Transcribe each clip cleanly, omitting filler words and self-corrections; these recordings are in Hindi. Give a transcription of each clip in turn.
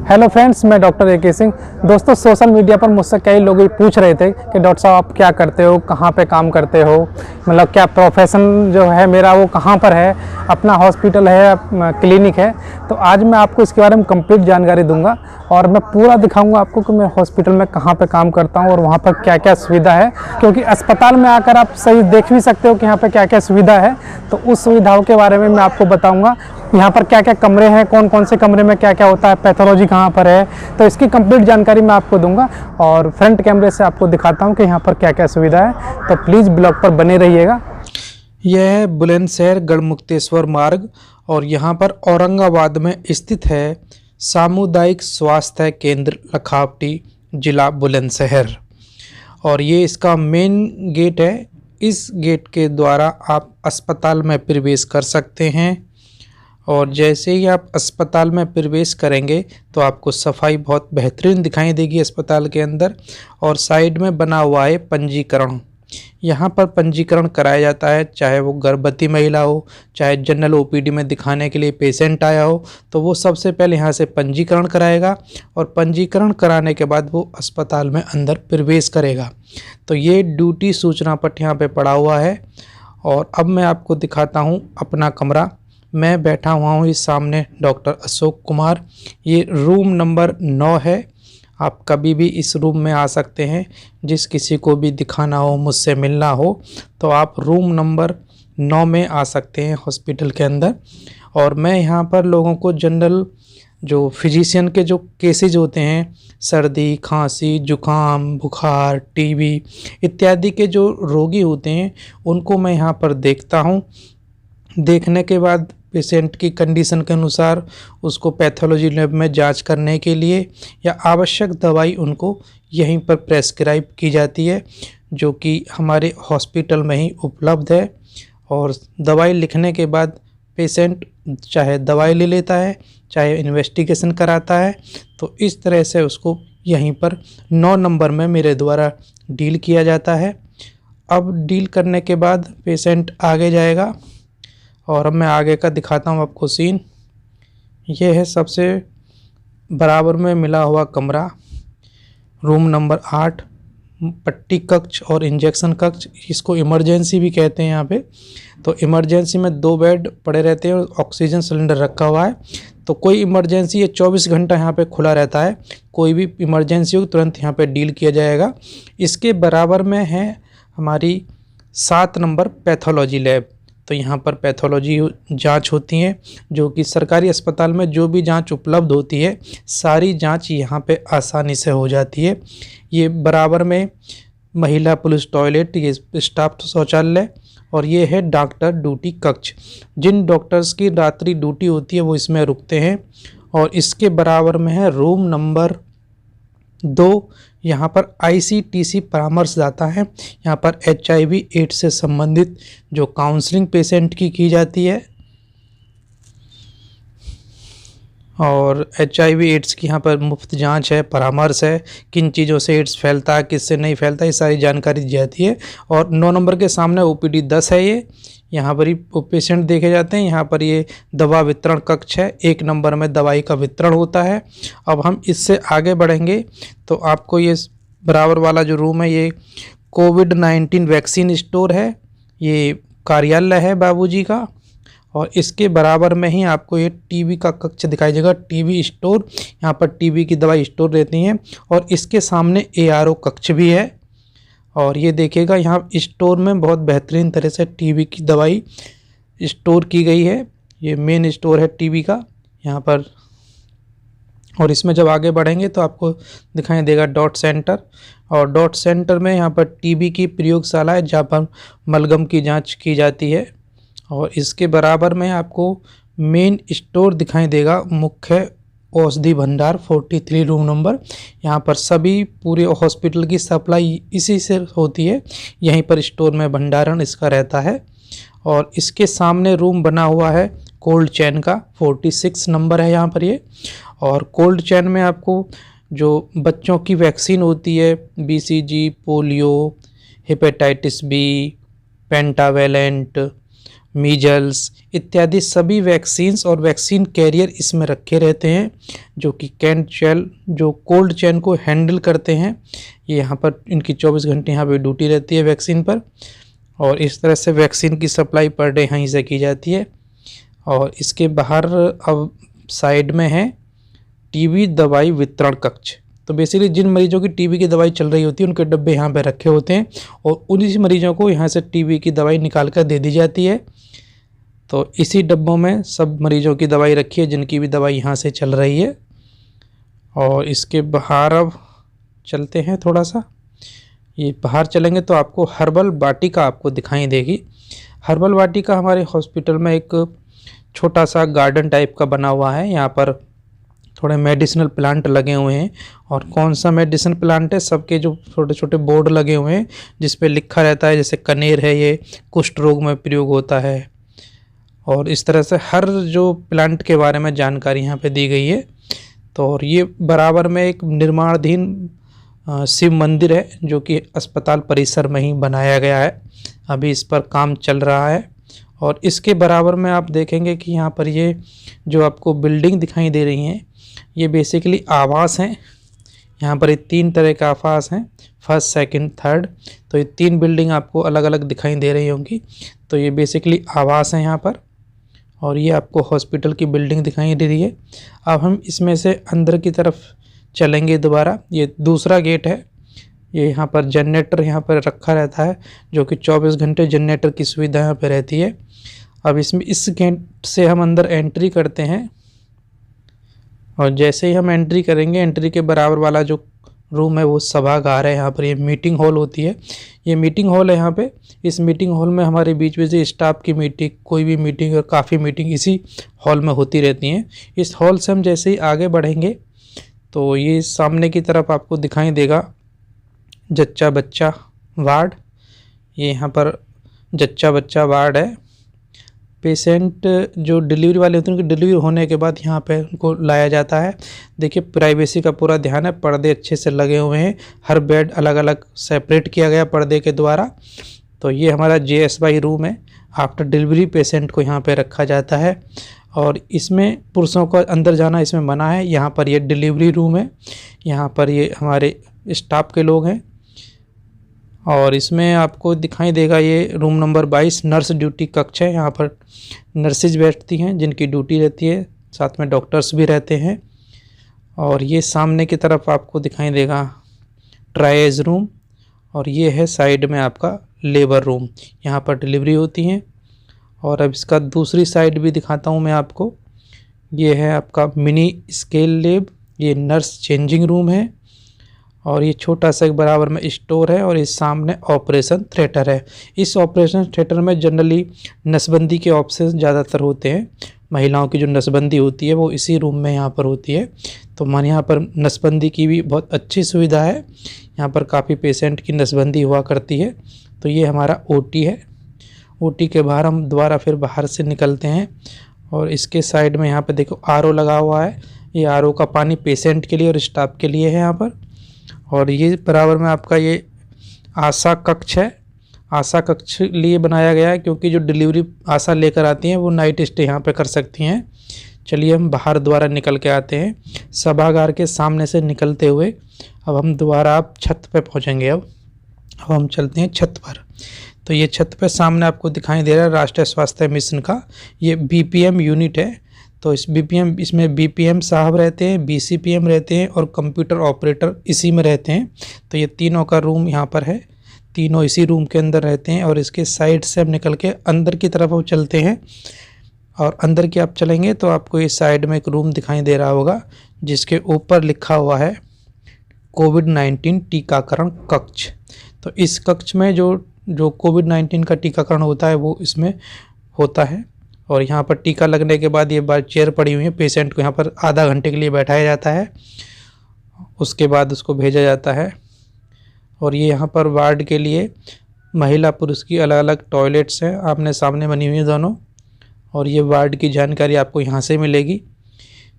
हेलो फ्रेंड्स, मैं डॉक्टर ए.के. सिंह। दोस्तों, सोशल मीडिया पर मुझसे कई लोग ये पूछ रहे थे कि डॉक्टर साहब आप क्या करते हो, कहाँ पे काम करते हो, मतलब क्या प्रोफेशन जो है मेरा वो कहाँ पर है, अपना हॉस्पिटल है, क्लिनिक है। तो आज मैं आपको इसके बारे में कंप्लीट जानकारी दूंगा और मैं पूरा दिखाऊंगा आपको कि मैं हॉस्पिटल में कहाँ पे काम करता हूँ और वहाँ पर क्या क्या सुविधा है। क्योंकि अस्पताल में आकर आप सही देख भी सकते हो कि यहाँ पे क्या क्या सुविधा है, तो उस सुविधाओं के बारे में मैं आपको बताऊँगा। यहाँ पर क्या क्या कमरे हैं, कौन कौन से कमरे में क्या क्या होता है, पैथोलॉजी कहाँ पर है, तो इसकी कंप्लीट जानकारी मैं आपको दूंगा और फ्रंट कैमरे से आपको दिखाता हूँ कि यहाँ पर क्या क्या सुविधा है। तो प्लीज़ ब्लॉग पर बने रहिएगा। यह है बुलंदशहर गढ़मुक्तेश्वर मार्ग और यहाँ पर औरंगाबाद में स्थित है सामुदायिक स्वास्थ्य केंद्र लखावटी, जिला बुलंदशहर। और ये इसका मेन गेट है। इस गेट के द्वारा आप अस्पताल में प्रवेश कर सकते हैं। और जैसे ही आप अस्पताल में प्रवेश करेंगे तो आपको सफाई बहुत बेहतरीन दिखाई देगी अस्पताल के अंदर। और साइड में बना हुआ है पंजीकरण। यहाँ पर पंजीकरण कराया जाता है, चाहे वो गर्भवती महिला हो, चाहे जनरल ओपीडी में दिखाने के लिए पेशेंट आया हो, तो वो सबसे पहले यहाँ से पंजीकरण कराएगा और पंजीकरण कराने के बाद वो अस्पताल में अंदर प्रवेश करेगा। तो ये ड्यूटी सूचना पट यहाँ पे पड़ा हुआ है। और अब मैं आपको दिखाता हूँ अपना कमरा। मैं बैठा हुआ हूँ इस सामने डॉक्टर अशोक कुमार। ये रूम नंबर 9 है। आप कभी भी इस रूम में आ सकते हैं। जिस किसी को भी दिखाना हो, मुझसे मिलना हो, तो आप रूम नंबर 9 में आ सकते हैं हॉस्पिटल के अंदर। और मैं यहाँ पर लोगों को जनरल जो फिजिशियन के जो केसेज होते हैं, सर्दी, खांसी, जुकाम, बुखार, टीबी इत्यादि के जो रोगी होते हैं, उनको मैं यहाँ पर देखता हूँ। देखने के बाद पेशेंट की कंडीशन के अनुसार उसको पैथोलॉजी लैब में जांच करने के लिए या आवश्यक दवाई उनको यहीं पर प्रेस्क्राइब की जाती है, जो कि हमारे हॉस्पिटल में ही उपलब्ध है। और दवाई लिखने के बाद पेशेंट चाहे दवाई ले लेता है, चाहे इन्वेस्टिगेशन कराता है। तो इस तरह से उसको यहीं पर 9 नंबर में मेरे द्वारा डील किया जाता है। अब डील करने के बाद पेशेंट आगे जाएगा और अब मैं आगे का दिखाता हूँ आपको सीन। ये है सबसे बराबर में मिला हुआ कमरा, रूम नंबर 8, पट्टी कक्ष और इंजेक्शन कक्ष। इसको इमरजेंसी भी कहते हैं यहाँ पे। तो इमरजेंसी में 2 बेड पड़े रहते हैं और ऑक्सीजन सिलेंडर रखा हुआ है। तो कोई इमरजेंसी, ये 24 घंटा यहाँ पे खुला रहता है। कोई भी इमरजेंसी हो तुरंत यहाँ पे डील किया जाएगा। इसके बराबर में है हमारी 7 नंबर पैथोलॉजी लैब। तो यहाँ पर पैथोलॉजी जांच होती हैं, जो कि सरकारी अस्पताल में जो भी जांच उपलब्ध होती है, सारी जांच यहाँ पे आसानी से हो जाती है। ये बराबर में महिला पुलिस टॉयलेट, ये स्टाफ शौचालय और ये है डॉक्टर ड्यूटी कक्ष। जिन डॉक्टर्स की रात्रि ड्यूटी होती है वो इसमें रुकते हैं। और इसके बराबर में है रूम नंबर 2। यहाँ पर ICTC परामर्शदाता है। यहाँ पर HIV एड्स से संबंधित जो काउंसलिंग पेशेंट की जाती है और HIV एड्स की यहाँ पर मुफ्त जांच है, परामर्श है, किन चीज़ों से एड्स फैलता है, किससे नहीं फैलता, ये सारी जानकारी दी जाती है। और 9 नंबर के सामने OPD 10 है। ये यहाँ पर ही पेशेंट देखे जाते हैं। यहाँ पर ये दवा वितरण कक्ष है। 1 नंबर में दवाई का वितरण होता है। अब हम इससे आगे बढ़ेंगे तो आपको ये बराबर वाला जो रूम है, ये COVID-19 वैक्सीन स्टोर है। ये कार्यालय है बाबूजी का। और इसके बराबर में ही आपको ये टीबी का कक्ष दिखाई देगा, टीबी स्टोर। यहाँ पर टीबी की दवाई स्टोर रहती हैं। और इसके सामने ARO कक्ष भी है। और ये देखिएगा, यहाँ स्टोर में बहुत बेहतरीन तरह से टीबी की दवाई स्टोर की गई है। ये मेन स्टोर है टीबी का यहाँ पर। और इसमें जब आगे बढ़ेंगे तो आपको दिखाई देगा डॉट सेंटर। और डॉट सेंटर में यहाँ पर टीबी की प्रयोगशाला है, जहाँ पर मलगम की जांच की जाती है। और इसके बराबर में आपको मेन स्टोर दिखाई देगा, मुख्य औषधि भंडार 43 रूम नंबर। यहाँ पर सभी पूरे हॉस्पिटल की सप्लाई इसी से होती है। यहीं पर स्टोर में भंडारण इसका रहता है। और इसके सामने रूम बना हुआ है कोल्ड चैन का, 46 नंबर है यहाँ पर ये। और कोल्ड चैन में आपको जो बच्चों की वैक्सीन होती है, BCG, polio, hepatitis B, pentavalent, measles इत्यादि सभी वैक्सीन्स और वैक्सीन कैरियर इसमें रखे रहते हैं, जो कि जो कोल्ड चेन को हैंडल करते हैं। ये यहाँ पर इनकी 24 घंटे यहाँ पे ड्यूटी रहती है वैक्सीन पर, और इस तरह से वैक्सीन की सप्लाई पर डे यहीं से की जाती है। और इसके बाहर अब साइड में है टीबी दवाई वितरण कक्ष। तो बेसिकली जिन मरीजों की टीबी की दवाई चल रही होती है उनके डब्बे यहाँ पे रखे होते हैं, और उन्हीं मरीजों को यहाँ से टीबी की दवाई निकाल कर दे दी जाती है। तो इसी डब्बों में सब मरीजों की दवाई रखी है जिनकी भी दवाई यहाँ से चल रही है। और इसके बाहर अब चलते हैं थोड़ा सा, ये बाहर चलेंगे तो आपको हर्बल वाटिका आपको दिखाई देगी। हर्बल वाटिका हमारे हॉस्पिटल में एक छोटा सा गार्डन टाइप का बना हुआ है। यहाँ पर थोड़े मेडिसिनल प्लांट लगे हुए हैं, और कौन सा मेडिसिन प्लांट है सबके जो छोटे छोटे बोर्ड लगे हुए हैं जिस पे लिखा रहता है, जैसे कनेर है ये कुष्ठ रोग में प्रयोग होता है, और इस तरह से हर जो प्लांट के बारे में जानकारी यहाँ पे दी गई है। तो और ये बराबर में एक निर्माणाधीन शिव मंदिर है जो कि अस्पताल परिसर में ही बनाया गया है, अभी इस पर काम चल रहा है। और इसके बराबर में आप देखेंगे कि यहाँ पर ये जो आपको बिल्डिंग दिखाई दे रही हैं ये बेसिकली आवास हैं। यहाँ पर ये 3 तरह का आवास हैं, फर्स्ट सेकंड थर्ड। तो ये 3 बिल्डिंग आपको अलग अलग दिखाई दे रही होंगी। तो ये बेसिकली आवास हैं यहाँ पर, और ये आपको हॉस्पिटल की बिल्डिंग दिखाई दे रही है। अब हम इसमें से अंदर की तरफ चलेंगे दोबारा। ये दूसरा गेट है, ये यहाँ पर जनरेटर यहाँ पर रखा रहता है, जो कि 24 घंटे जनरेटर की सुविधा यहाँ पर रहती है। अब इसमें इस गेट से हम अंदर एंट्री करते हैं, और जैसे ही हम एंट्री करेंगे, एंट्री के बराबर वाला जो रूम है वो सभागार है। यहाँ पर ये मीटिंग हॉल होती है, ये मीटिंग हॉल है यहाँ पे। इस मीटिंग हॉल में हमारे बीच में से स्टाफ की मीटिंग, कोई भी मीटिंग और काफ़ी मीटिंग इसी हॉल में होती रहती हैं। इस हॉल से हम जैसे ही आगे बढ़ेंगे तो ये सामने की तरफ आपको दिखाई देगा जच्चा बच्चा वार्ड। ये यहाँ पर जच्चा बच्चा वार्ड है। पेशेंट जो डिलीवरी वाले होते हैं उनकी डिलीवरी होने के बाद यहाँ पे उनको लाया जाता है। देखिए प्राइवेसी का पूरा ध्यान है, पर्दे अच्छे से लगे हुए हैं, हर बेड अलग अलग सेपरेट किया गया पर्दे के द्वारा। तो ये हमारा JSY रूम है। आफ्टर डिलीवरी पेशेंट को यहाँ पे रखा जाता है, और इसमें पुरुषों को अंदर जाना इसमें मना है। यहाँ पर ये डिलीवरी रूम है, यहाँ पर ये हमारे स्टाफ के लोग हैं। और इसमें आपको दिखाई देगा ये रूम नंबर 22 नर्स ड्यूटी कक्ष है। यहाँ पर नर्सेज बैठती हैं जिनकी ड्यूटी रहती है, साथ में डॉक्टर्स भी रहते हैं। और ये सामने की तरफ आपको दिखाई देगा ट्रायज रूम, और ये है साइड में आपका लेबर रूम, यहाँ पर डिलीवरी होती हैं। और अब इसका दूसरी साइड भी दिखाता हूँ मैं आपको। ये है आपका मिनी स्केल लैब, ये नर्स चेंजिंग रूम है, और ये छोटा सा एक बराबर में स्टोर है, और इस सामने ऑपरेशन थिएटर है। इस ऑपरेशन थिएटर में जनरली नसबंदी के ऑप्शन ज़्यादातर होते हैं। महिलाओं की जो नसबंदी होती है वो इसी रूम में यहाँ पर होती है। तो हमारे यहाँ पर नसबंदी की भी बहुत अच्छी सुविधा है, यहाँ पर काफ़ी पेशेंट की नसबंदी हुआ करती है। तो ये हमारा OT है। OT के बाहर हम दोबारा फिर बाहर से निकलते हैं, और इसके साइड में यहाँ पर देखो RO लगा हुआ है। ये RO का पानी पेशेंट के लिए और स्टाफ के लिए है यहाँ पर। और ये बराबर में आपका ये आशा कक्ष है। आशा कक्ष लिए बनाया गया है क्योंकि जो डिलीवरी आशा लेकर आती हैं वो नाइट स्टे यहाँ पे कर सकती हैं। चलिए हम बाहर दोबारा निकल के आते हैं। सभागार के सामने से निकलते हुए अब हम दोबारा आप छत पे पहुँचेंगे। अब हम चलते हैं छत पर। तो ये छत पे सामने आपको दिखाई दे रहा है राष्ट्रीय स्वास्थ्य मिशन का ये BPM यूनिट है। तो इसमें BPM साहब रहते हैं, BCPM रहते हैं, और कंप्यूटर ऑपरेटर इसी में रहते हैं। तो ये तीनों का रूम यहाँ पर है, तीनों इसी रूम के अंदर रहते हैं। और इसके साइड से हम निकल के अंदर की तरफ हम चलते हैं, और अंदर की आप चलेंगे तो आपको इस साइड में एक रूम दिखाई दे रहा होगा जिसके ऊपर लिखा हुआ है कोविड-19 टीकाकरण कक्ष। तो इस कक्ष में जो कोविड-19 का टीकाकरण होता है वो इसमें होता है। और यहाँ पर टीका लगने के बाद ये बार चेयर पड़ी हुई है, पेशेंट को यहाँ पर आधा घंटे के लिए बैठाया जाता है, उसके बाद उसको भेजा जाता है। और ये यहाँ पर वार्ड के लिए महिला पुरुष की अलग अलग टॉयलेट्स हैं, आमने सामने बनी हुई हैं दोनों। और ये वार्ड की जानकारी आपको यहाँ से मिलेगी।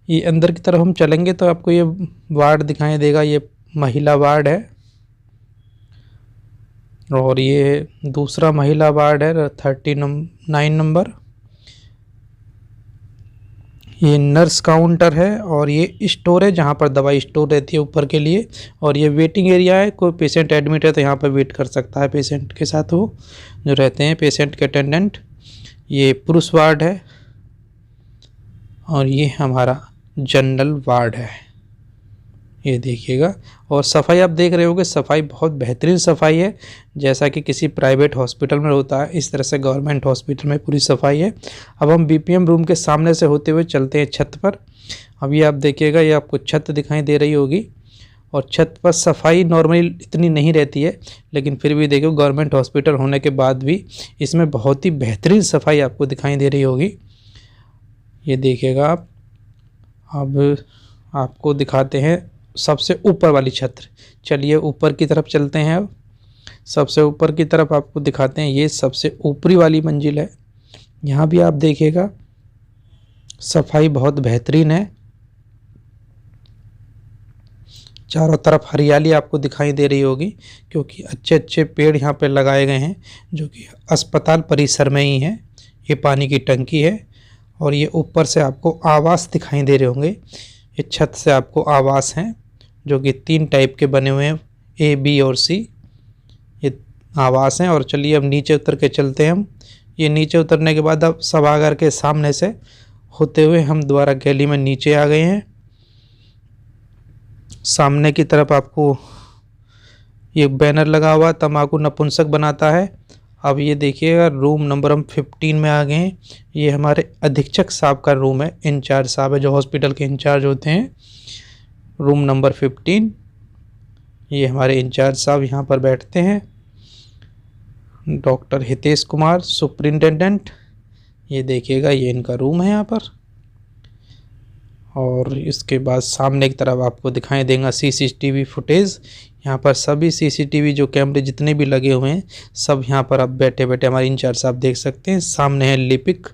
ये अंदर की तरफ हम चलेंगे तो आपको ये वार्ड दिखाई देगा, ये महिला वार्ड है। और ये दूसरा महिला वार्ड है 30 9 नंबर। ये नर्स काउंटर है और ये स्टोर है जहाँ पर दवाई स्टोर रहती है ऊपर के लिए। और ये वेटिंग एरिया है, कोई पेशेंट एडमिट है तो यहाँ पर वेट कर सकता है पेशेंट के साथ वो जो रहते हैं पेशेंट के अटेंडेंट। ये पुरुष वार्ड है और ये हमारा जनरल वार्ड है, ये देखिएगा। और सफाई आप देख रहे होगे, सफाई बहुत बेहतरीन सफाई है, जैसा कि किसी प्राइवेट हॉस्पिटल में होता है इस तरह से गवर्नमेंट हॉस्पिटल में पूरी सफाई है। अब हम बीपीएम रूम के सामने से होते हुए चलते हैं छत पर। अब ये आप देखिएगा, ये आपको छत दिखाई दे रही होगी और छत पर सफाई नॉर्मली इतनी नहीं रहती है, लेकिन फिर भी देखो गवर्नमेंट हॉस्पिटल होने के बाद भी इसमें बहुत ही बेहतरीन सफाई आपको दिखाई दे रही होगी। ये देखिएगा आप। अब आपको दिखाते हैं सबसे ऊपर वाली छत। चलिए ऊपर की तरफ चलते हैं। अब सबसे ऊपर की तरफ आपको दिखाते हैं, ये सबसे ऊपरी वाली मंजिल है। यहाँ भी आप देखिएगा सफाई बहुत बेहतरीन है, चारों तरफ हरियाली आपको दिखाई दे रही होगी क्योंकि अच्छे अच्छे पेड़ यहाँ पे लगाए गए हैं जो कि अस्पताल परिसर में ही है। ये पानी की टंकी है और ये ऊपर से आपको आवास दिखाई दे रहे होंगे। ये छत से आपको आवास हैं जो कि 3 टाइप के बने हुए हैं, A, B और C ये आवास हैं। और चलिए अब नीचे उतर के चलते हैं हम। ये नीचे उतरने के बाद अब सभागार के सामने से होते हुए हम दोबारा गली में नीचे आ गए हैं। सामने की तरफ आपको ये बैनर लगा हुआ तंबाकू नपुंसक बनाता है। अब ये देखिएगा रूम नंबर हम 15 में आ गए हैं। ये हमारे अधीक्षक साहब का रूम है, इंचार्ज साहब है जो हॉस्पिटल के इंचार्ज होते हैं। रूम नंबर 15, ये हमारे इंचार्ज साहब यहाँ पर बैठते हैं। डॉक्टर हितेश कुमार सुपरिंटेंडेंट, ये देखिएगा ये इनका रूम है यहाँ पर। और इसके बाद सामने की तरफ आपको दिखाई देगा CCTV फुटेज। यहाँ पर सभी CCTV जो कैमरे जितने भी लगे हुए हैं सब यहाँ पर आप बैठे बैठे हमारे इंचार्ज साहब देख सकते हैं। सामने है लिपिक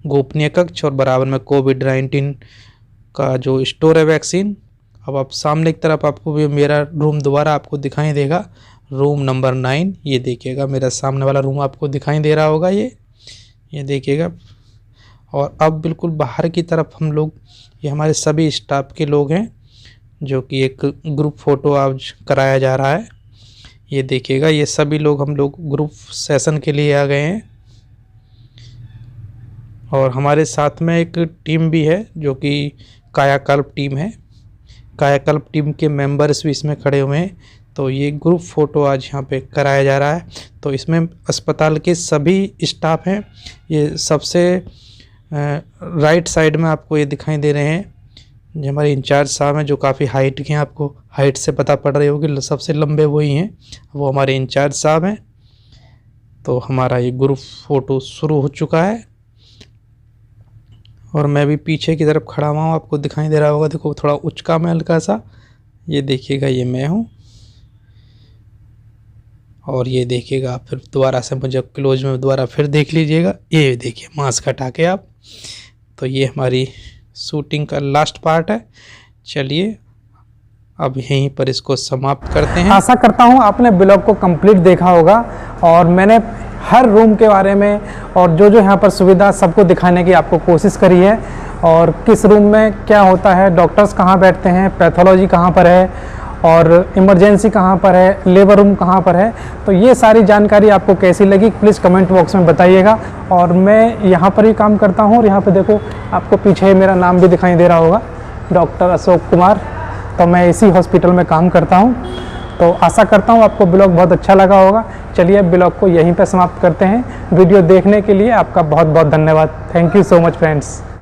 गोपनीय कक्ष और बराबर में कोविड-19 का जो स्टोर है वैक्सीन। अब आप सामने की तरफ आपको भी मेरा रूम दोबारा आपको दिखाई देगा, रूम नंबर 9। ये देखिएगा मेरा सामने वाला रूम आपको दिखाई दे रहा होगा, ये देखिएगा। और अब बिल्कुल बाहर की तरफ हम लोग, ये हमारे सभी स्टाफ के लोग हैं जो कि एक ग्रुप फ़ोटो आज कराया जा रहा है। ये देखिएगा ये सभी लोग हम लोग ग्रुप सेशन के लिए आ गए हैं। और हमारे साथ में एक टीम भी है जो कि कायाकल्प टीम है। कायाकल्प टीम के मेंबर्स भी इसमें खड़े हुए हैं। तो ये ग्रुप फ़ोटो आज यहाँ पे कराया जा रहा है। तो इसमें अस्पताल के सभी स्टाफ हैं। ये सबसे राइट साइड में आपको ये दिखाई दे रहे हैं जो हमारे इंचार्ज साहब हैं जो काफ़ी हाइट के हैं, आपको हाइट से पता पड़ रही होगी सबसे लंबे वही हैं, वो हमारे इंचार्ज साहब हैं। तो हमारा ये ग्रुप फ़ोटो शुरू हो चुका है और मैं भी पीछे की तरफ खड़ा हुआ हूँ, आपको दिखाई दे रहा होगा। देखो थोड़ा उचका में हल्का सा, ये देखिएगा ये मैं हूँ। और ये देखिएगा फिर दोबारा से मुझे क्लोज में दोबारा फिर देख लीजिएगा, ये देखिए मास्क हटा के आप। तो ये हमारी शूटिंग का लास्ट पार्ट है। चलिए अब यहीं पर इसको समाप्त करते हैं। आशा करता हूँ आपने ब्लॉग को कंप्लीट देखा होगा और मैंने हर रूम के बारे में और जो जो यहाँ पर सुविधा सबको दिखाने की आपको कोशिश करी है। और किस रूम में क्या होता है, डॉक्टर्स कहाँ बैठते हैं, पैथोलॉजी कहाँ पर है और इमरजेंसी कहाँ पर है, लेबर रूम कहाँ पर है। तो ये सारी जानकारी आपको कैसी लगी प्लीज़ कमेंट बॉक्स में बताइएगा। और मैं यहाँ पर ही काम करता हूँ और यहाँ पे देखो आपको पीछे मेरा नाम भी दिखाई दे रहा होगा, डॉक्टर अशोक कुमार। तो मैं इसी हॉस्पिटल में काम करता हूँ। तो आशा करता हूँ आपको ब्लॉग बहुत अच्छा लगा होगा। चलिए ब्लॉग को यहीं पर समाप्त करते हैं। वीडियो देखने के लिए आपका बहुत बहुत धन्यवाद। Thank you so much friends.